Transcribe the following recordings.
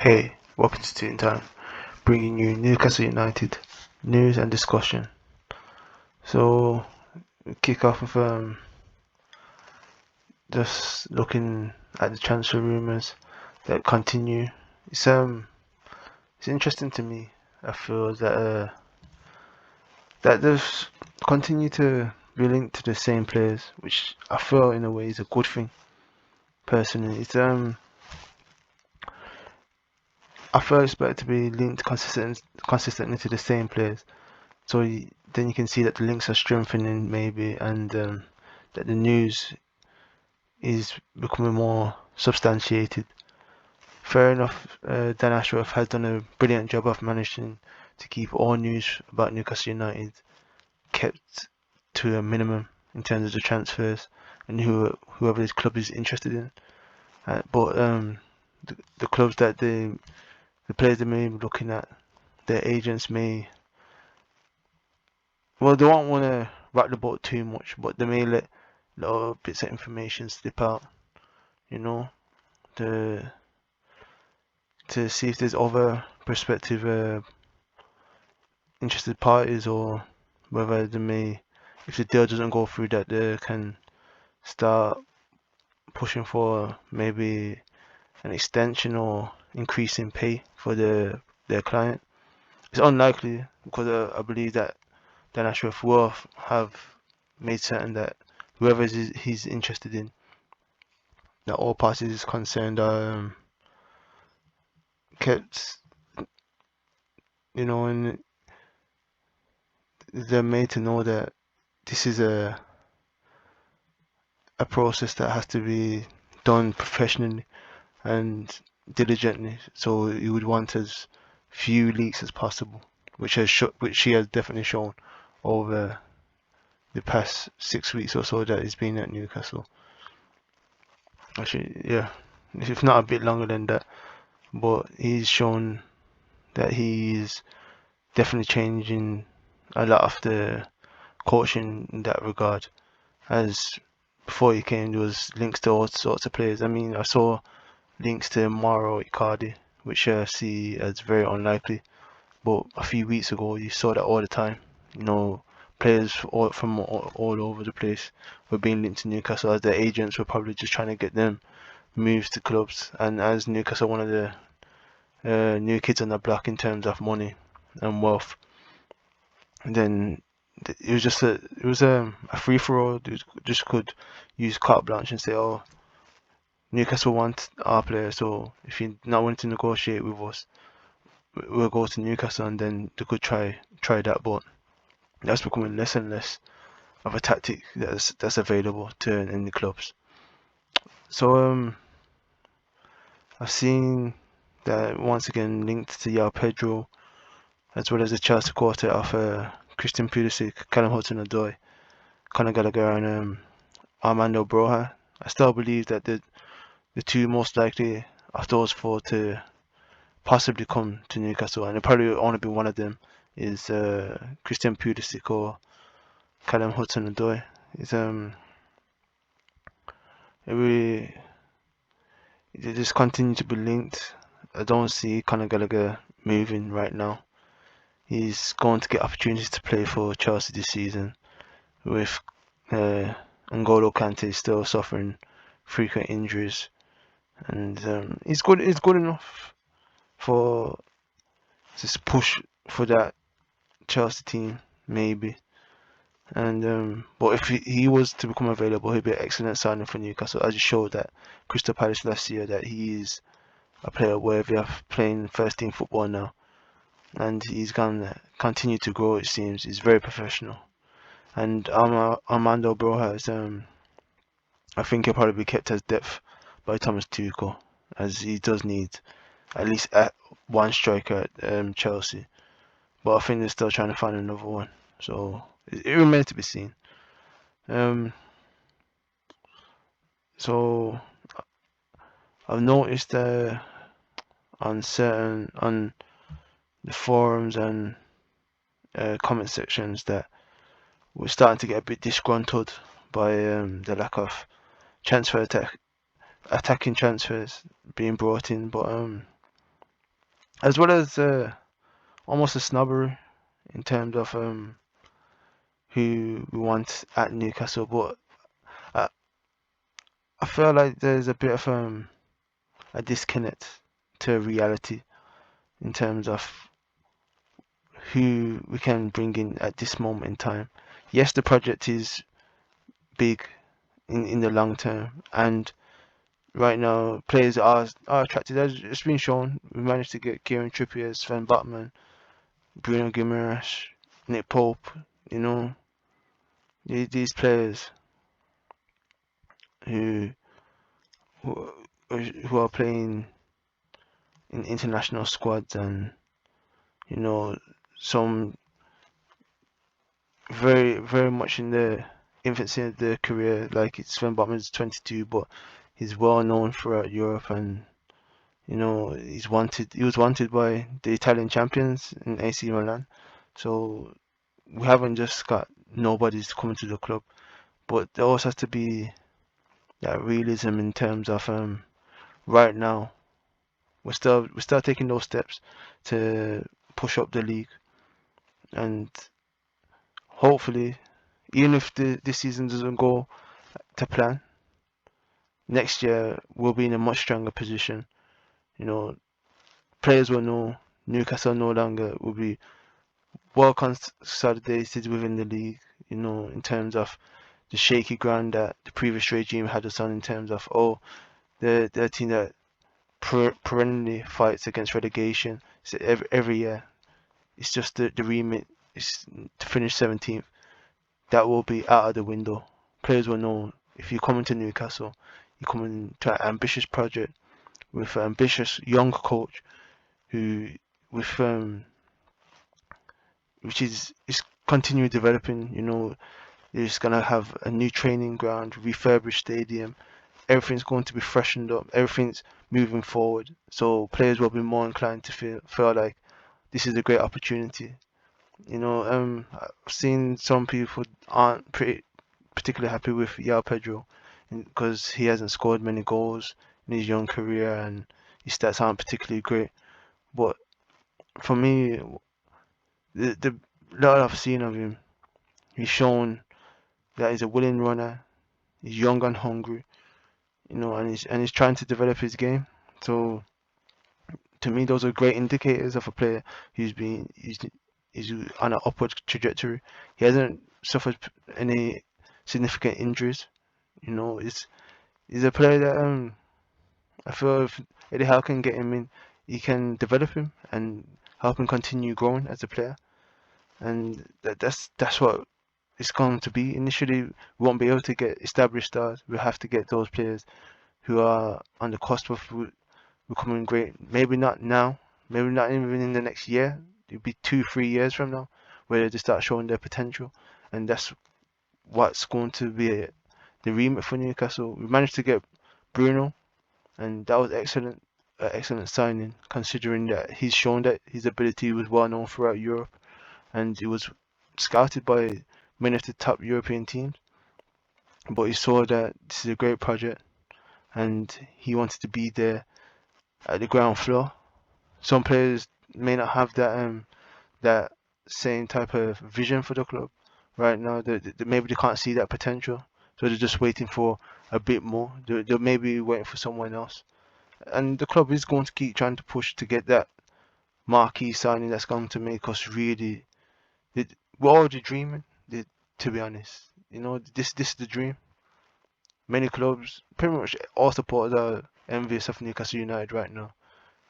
Hey, welcome to Toontyme, bringing you Newcastle United news and discussion. So, we kick off with just looking at the transfer rumours that continue. It's interesting to me. I feel that there's continue to be linked to the same players, which I feel in a way is a good thing. Personally, I feel it's better to be linked consistently to the same players. So then you can see that the links are strengthening maybe, and that the news is becoming more substantiated. Fair enough, Dan Ashworth has done a brilliant job of managing to keep all news about Newcastle United kept to a minimum in terms of the transfers and whoever this club is interested in. But the clubs that the players they may be looking at, their agents may, well, they won't want to rock the boat too much, but they may let little bits of information slip out, you know, to to see if there's other prospective interested parties, or whether they may, if the deal doesn't go through, that they can start pushing for maybe an extension or increase in pay for their client. It's unlikely because I believe that Dan Ashworth will have made certain that whoever he's interested in, that all parties concerned are kept, and they're made to know that this is a process that has to be done professionally and diligently. So you would want as few leaks as possible, which she has definitely shown over the past 6 weeks or so that he's been at Newcastle. Actually, yeah, if not a bit longer than that, but he's shown that he's definitely changing a lot of the coaching in that regard. As before he came, there was links to all sorts of players. I mean, I saw links to Mauro Icardi, which I see as very unlikely. But a few weeks ago, you saw that all the time. Players from all over the place were being linked to Newcastle, as their agents were probably just trying to get them moves to clubs. And as Newcastle, one of the new kids on the block in terms of money and wealth, and then it was a free for all. You just could use carte blanche and say, "Oh, Newcastle want our player, so if you're not wanting to negotiate with us, we'll go to Newcastle," and then they could try that. But that's becoming less and less of a tactic that's available to any clubs. So I've seen that once again linked to Yao Pedro, as well as the Chelsea quartet of Christian Pulisic, Callum Hudson-Odoi, Conor Gallagher, and Armando Broja. I still believe that the two most likely of those four to possibly come to Newcastle, and it'll probably only be one of them, is Christian Pulisic or Callum Hudson-Odoi. It's we they just continue to be linked. I don't see Conor Gallagher moving right now. He's going to get opportunities to play for Chelsea this season, with N'Golo Kante still suffering frequent injuries, and he's good. He's good enough for this push for that Chelsea team, maybe. And but if he was to become available, he'd be an excellent signing for Newcastle, as he showed that Crystal Palace last year that he is a player worthy of playing first team football now, and he's gonna continue to grow. It seems he's very professional, and Armando Broja, I think he'll probably be kept as depth by Thomas Tuchel, as he does need at least one striker at Chelsea. But I think they're still trying to find another one. So it remains to be seen. Um, so I've noticed on the forums and comment sections that we're starting to get a bit disgruntled by the lack of attacking transfers being brought in. But as well as almost a snobbery in terms of who we want at Newcastle. But I, I feel like there's a bit of a disconnect to reality in terms of who we can bring in at this moment in time. Yes, the project is big in the long term, and right now players are attracted. As it's been shown, we managed to get Kieran Trippier, Sven Botman, Bruno Guimaraes, Nick Pope. You know, these players who who, who are playing in international squads, and you know, some very much in the infancy of their career. Like it's Sven Botman's 22, but he's well known throughout Europe, and you know he's wanted. He was wanted by the Italian champions in AC Milan. So we haven't just got nobody's coming to the club, but there also has to be that realism in terms of right now we're still taking those steps to push up the league, and hopefully, even if this season doesn't go to plan, next year we'll be in a much stronger position. You know, players will know Newcastle no longer will be well consolidated within the league. You know, in terms of the shaky ground that the previous regime had us on, in terms of they're a team that perennially fights against relegation. So every year, it's just the remit is to finish 17th. That will be out of the window. Players will know if you come into Newcastle, you come into an ambitious project with an ambitious young coach who with which is continue developing. You know, you're just gonna have a new training ground, refurbished stadium. Everything's going to be freshened up. Everything's moving forward. So players will be more inclined to feel like this is a great opportunity. You know, I've seen some people aren't particularly happy with Yao Pedro because he hasn't scored many goals in his young career and his stats aren't particularly great. But for me, the lot I've seen of him, he's shown that he's a willing runner. He's young and hungry, you know, and he's trying to develop his game. So to me, those are great indicators of a player who's been he's on an upward trajectory. He hasn't suffered any significant injuries. You know, he's a player that I feel if Eddie Howe can get him in, he can develop him and help him continue growing as a player. And that's what it's going to be. Initially, we won't be able to get established stars. We have to get those players who are on the cusp of becoming great. Maybe not now. Maybe not even in the next year. It'll be 2, 3 years from now where they start showing their potential, and that's what's going to be the remit for Newcastle. We managed to get Bruno, and that was excellent, excellent signing considering that he's shown that his ability was well known throughout Europe, and he was scouted by many of the top European teams. But he saw that this is a great project, and he wanted to be there at the ground floor. Some players may not have that same type of vision for the club right now. Maybe they can't see that potential, so they're just waiting for a bit more. They're maybe waiting for someone else, and the club is going to keep trying to push to get that marquee signing that's going to make us really. We're already dreaming. To be honest, you know this is the dream. Many clubs, pretty much all supporters are envious of Newcastle United right now,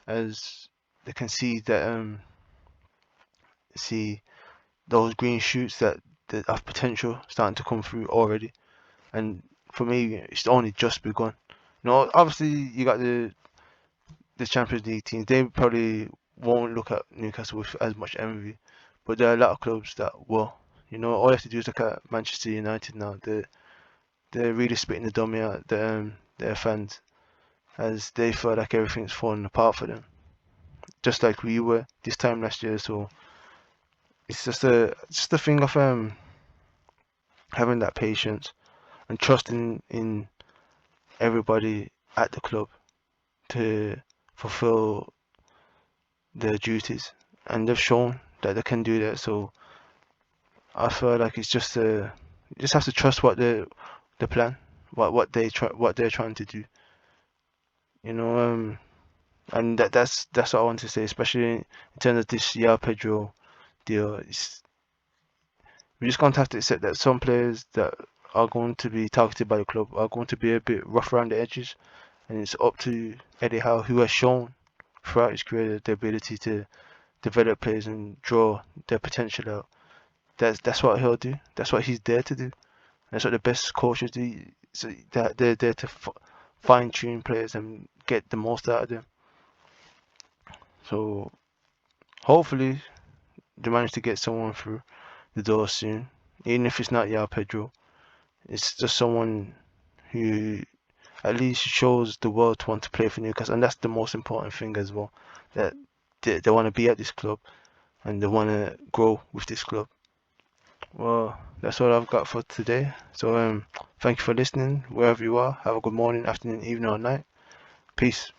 as they can see that see those green shoots that have potential starting to come through already. And for me, it's only just begun. You know, obviously you got the Champions League teams. They probably won't look at Newcastle with as much envy, but there are a lot of clubs that will. You know, all you have to do is look at Manchester United now. They're really spitting the dummy out their fans as they feel like everything's falling apart for them, just like we were this time last year. So it's just a thing of having that patience and trusting in everybody at the club to fulfill their duties, and they've shown that they can do that. So I feel like it's just you just have to trust what the plan, what they're trying to do. You know, and that's what I want to say, especially in terms of this Yao Pedro deal. We just going to have to accept that some players that are going to be targeted by the club are going to be a bit rough around the edges, and it's up to Eddie Howe, who has shown throughout his career the ability to develop players and draw their potential out. That's what he'll do. That's what he's there to do. That's what the best coaches do. So they're there to fine tune players and get the most out of them. So hopefully they manage to get someone through the door soon, even if it's not Yao Pedro. It's just someone who at least shows the world to want to play for Newcastle, and that's the most important thing as well. That they want to be at this club and they want to grow with this club. Well, that's all I've got for today. So thank you for listening wherever you are. Have a good morning, afternoon, evening, or night. Peace.